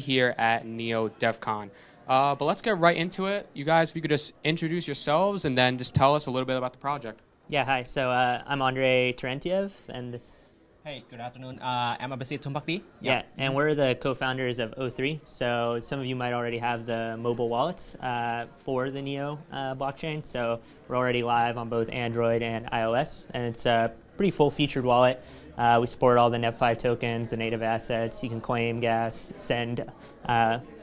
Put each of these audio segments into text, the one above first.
here at Neo DevCon. But let's get right into it. You guys, if you could just introduce yourselves and then just tell us a little bit about the project. Yeah, hi. So I'm Andrei Terentiev, and this. Hey, good afternoon. I'm Abasit Tumpakti. Yeah, and we're the co-founders of O3. So some of you might already have the mobile wallets for the Neo blockchain. So we're already live on both Android and iOS, and it's a pretty full-featured wallet. We support all the NEP5 tokens, the native assets. You can claim gas, send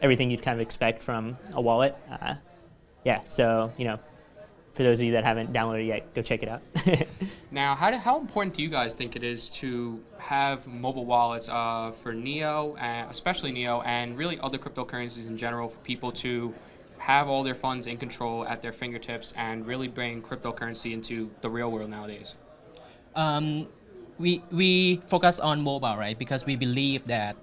everything you'd kind of expect from a wallet. Yeah, so for those of you that haven't downloaded it yet, go check it out. Now, how important do you guys think it is to have mobile wallets for Neo, especially Neo, and really other cryptocurrencies in general, for people to have all their funds in control at their fingertips and really bring cryptocurrency into the real world nowadays? We focus on mobile, right? Because we believe that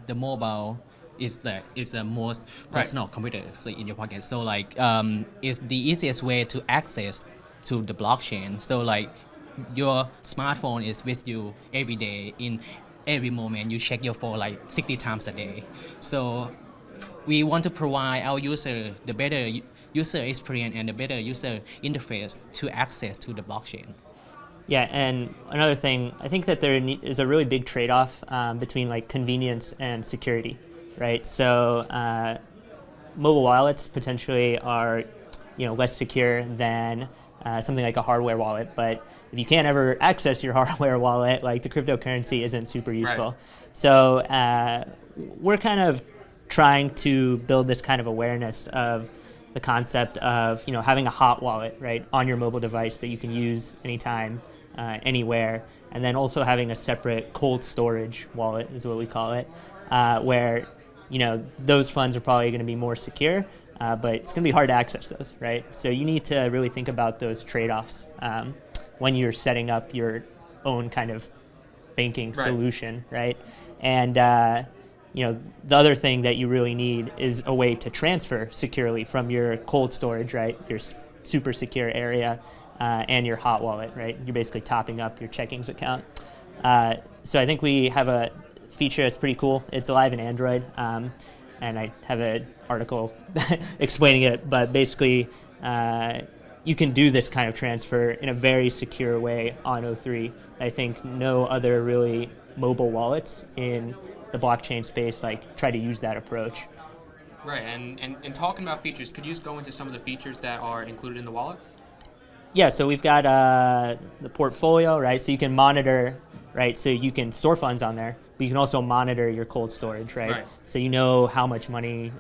the mobile is the most personal computer in your pocket. So it's the easiest way to access to the blockchain. So your smartphone is with you every day. In every moment, you check your phone 60 times a day. So we want to provide our user the better user experience and the better user interface to access to the blockchain. Yeah, and another thing, I think that there is a really big trade-off between convenience and security, right? So mobile wallets potentially are less secure than something like a hardware wallet, but if you can't ever access your hardware wallet, the cryptocurrency isn't super useful. Right. So we're kind of trying to build this kind of awareness of the concept of having a hot wallet, right, on your mobile device that you can use anytime, anywhere, and then also having a separate cold storage wallet is what we call it, where those funds are probably going to be more secure, but it's going to be hard to access those, right? So you need to really think about those trade-offs when you're setting up your own kind of banking solution, right? And the other thing that you really need is a way to transfer securely from your cold storage, right, your super secure area, and your hot wallet, right? You're basically topping up your checkings account. So I think we have a feature that's pretty cool. It's live in Android, and I have an article explaining it, but basically you can do this kind of transfer in a very secure way on O3. I think no other really mobile wallets in the blockchain space try to use that approach. Right, and talking about features, could you just go into some of the features that are included in the wallet? Yeah, so we've got the portfolio, right? So you can monitor, right? So you can store funds on there, but you can also monitor your cold storage, right? So you know how much money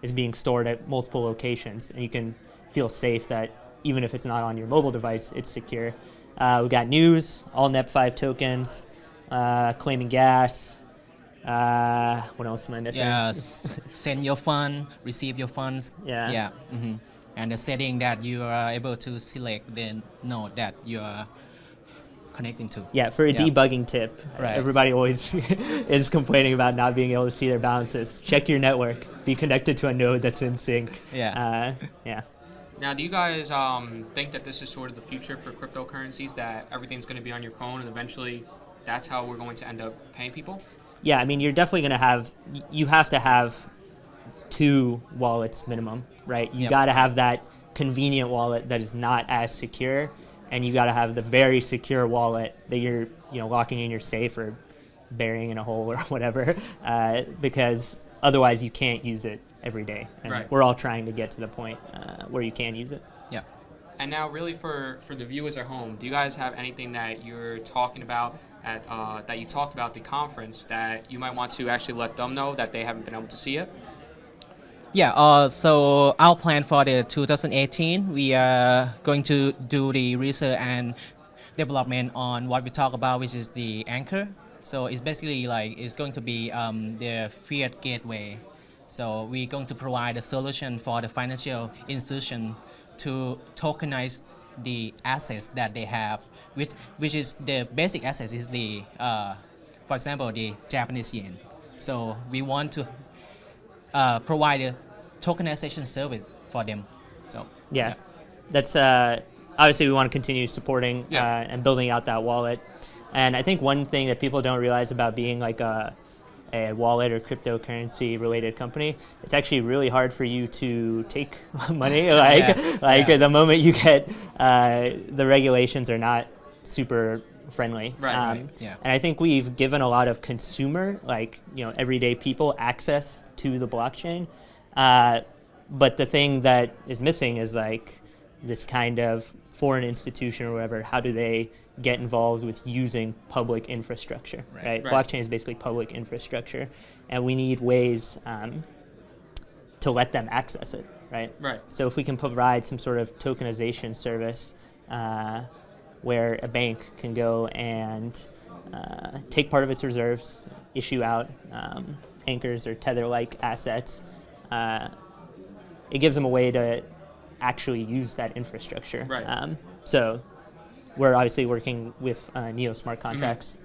is being stored at multiple locations, and you can feel safe that even if it's not on your mobile device, it's secure. We've got news, all NEP5 tokens, claiming gas. What else am I missing? Yes, send your fund, receive your funds. Yeah. Yeah. Mm-hmm. And the setting that you are able to select the node that you are connecting to. Yeah, for a debugging tip, everybody always is complaining about not being able to see their balances. Check your network. Be connected to a node that's in sync. Yeah. Yeah. Now, do you guys think that this is sort of the future for cryptocurrencies, that everything's going to be on your phone and eventually that's how we're going to end up paying people? Yeah, I mean, you're definitely going to have to have 2 wallets minimum, right? You got to have that convenient wallet that is not as secure, and you got to have the very secure wallet that you're locking in your safe or burying in a hole or whatever, because otherwise you can't use it every day. And we're all trying to get to the point where you can use it. Yeah. And now, really, for the viewers at home, do you guys have anything that you're talking about that you talked about at the conference that you might want to actually let them know that they haven't been able to see it? Yeah, so our plan for the 2018, we are going to do the research and development on what we talk about, which is the anchor. So it's basically it's going to be the fiat gateway. So we're going to provide a solution for the financial institution to tokenize the assets that they have, which is the basic assets is the, for example, the Japanese yen. So we want to provide a tokenization service for them. So yeah. That's obviously we want to continue supporting and building out that wallet. And I think one thing that people don't realize about being like a a wallet or cryptocurrency related company, it's actually really hard for you to take money. The moment you get, the regulations are not super friendly. And I think we've given a lot of consumer, everyday people access to the blockchain. But the thing that is missing is this kind of foreign institution or whatever. How do they get involved with using public infrastructure, right? Blockchain is basically public infrastructure, and we need ways to let them access it, right? So if we can provide some sort of tokenization service where a bank can go and take part of its reserves, issue out anchors or tether-like assets, it gives them a way to actually use that infrastructure. So we're obviously working with Neo smart contracts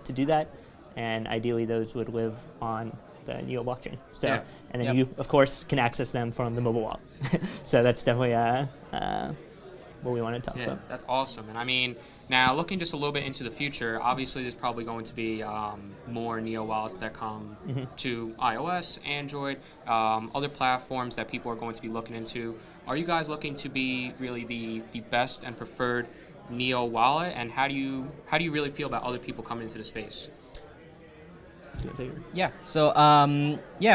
to do that, and ideally those would live on the Neo blockchain. So, and then you, of course, can access them from the mobile wallet. So that's definitely what we want to talk about. That's awesome. And I mean, now looking just a little bit into the future, obviously there's probably going to be more Neo wallets that come to iOS, Android, other platforms that people are going to be looking into. Are you guys looking to be really the best and preferred Neo wallet, and how do you really feel about other people coming into the space? So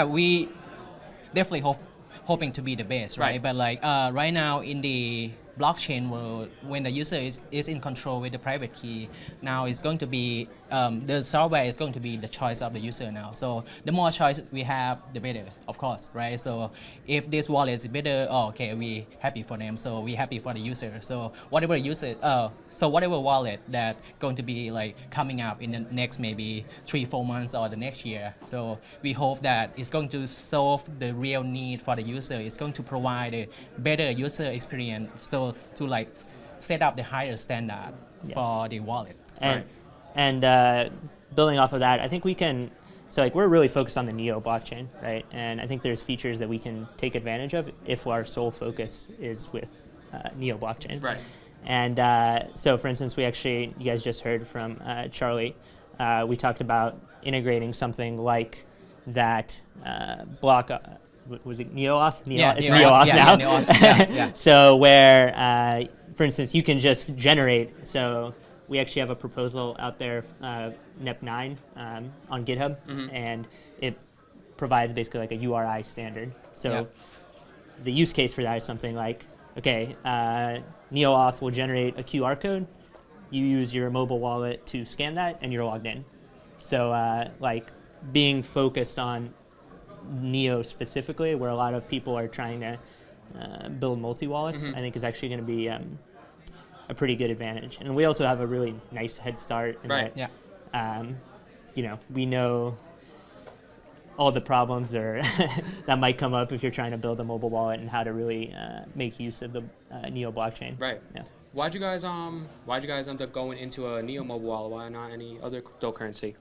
we definitely hoping to be the best, right? But right now in the blockchain world, when the user is in control with the private key, now it's going to be the software is going to be the choice of the user now. So the more choice we have, the better, of course, right? So if this wallet is better, we happy for them. So we happy for the user. So whatever wallet that going to be coming up in the next maybe 3-4 months or the next year. So we hope that it's going to solve the real need for the user. It's going to provide a better user experience. So to set up the higher standard for the wallet. And building off of that, I think we can, we're really focused on the Neo blockchain, right? And I think there's features that we can take advantage of if our sole focus is with Neo blockchain. And so for instance, you guys just heard from Charlie, we talked about integrating something like that block, was it NeoAuth? It's NeoAuth now. So where, for instance, you can just generate, so we actually have a proposal out there, NEP9 on GitHub, and it provides basically a URI standard. So the use case for that is something like, NeoAuth will generate a QR code, you use your mobile wallet to scan that, and you're logged in. So being focused on Neo specifically, where a lot of people are trying to build multi-wallets, I think is actually going to be a pretty good advantage. And we also have a really nice head start in that, we know all the problems that might come up if you're trying to build a mobile wallet and how to really make use of the Neo blockchain. Why'd you guys end up going into a Neo mobile wallet? Why not any other cryptocurrency?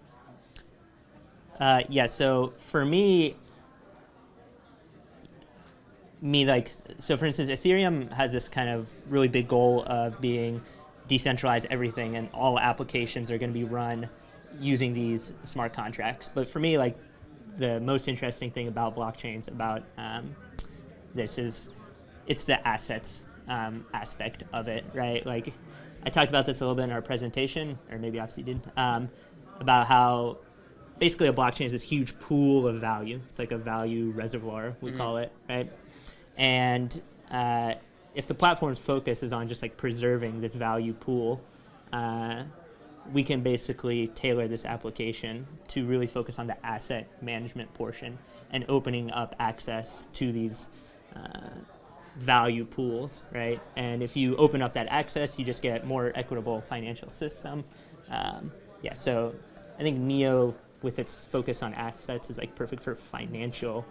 So for me, so for instance, Ethereum has this kind of really big goal of being decentralized everything, and all applications are going to be run using these smart contracts. But for me, the most interesting thing about blockchains, about this is, it's the assets aspect of it, right? I talked about this a little bit in our presentation, or maybe Opsy did, about how basically a blockchain is this huge pool of value. It's like a value reservoir, we call it, right? And if the platform's focus is on just preserving this value pool, we can basically tailor this application to really focus on the asset management portion and opening up access to these value pools, right? And if you open up that access, you just get more equitable financial system. So I think Neo, with its focus on assets, is perfect for financial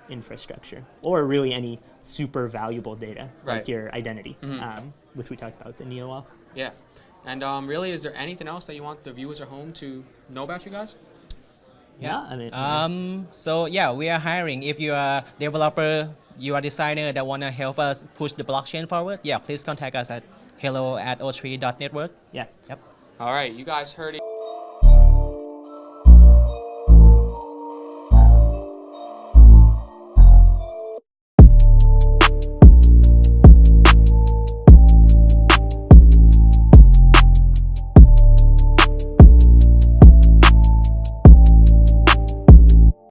infrastructure, or really any super valuable data, like your identity, which we talked about with the NeoAuth. And really, is there anything else that you want the viewers at home to know about you guys? We are hiring. If you are a developer, you are a designer that want to help us push the blockchain forward, please contact us at hello@o3.network. All right, you guys heard it.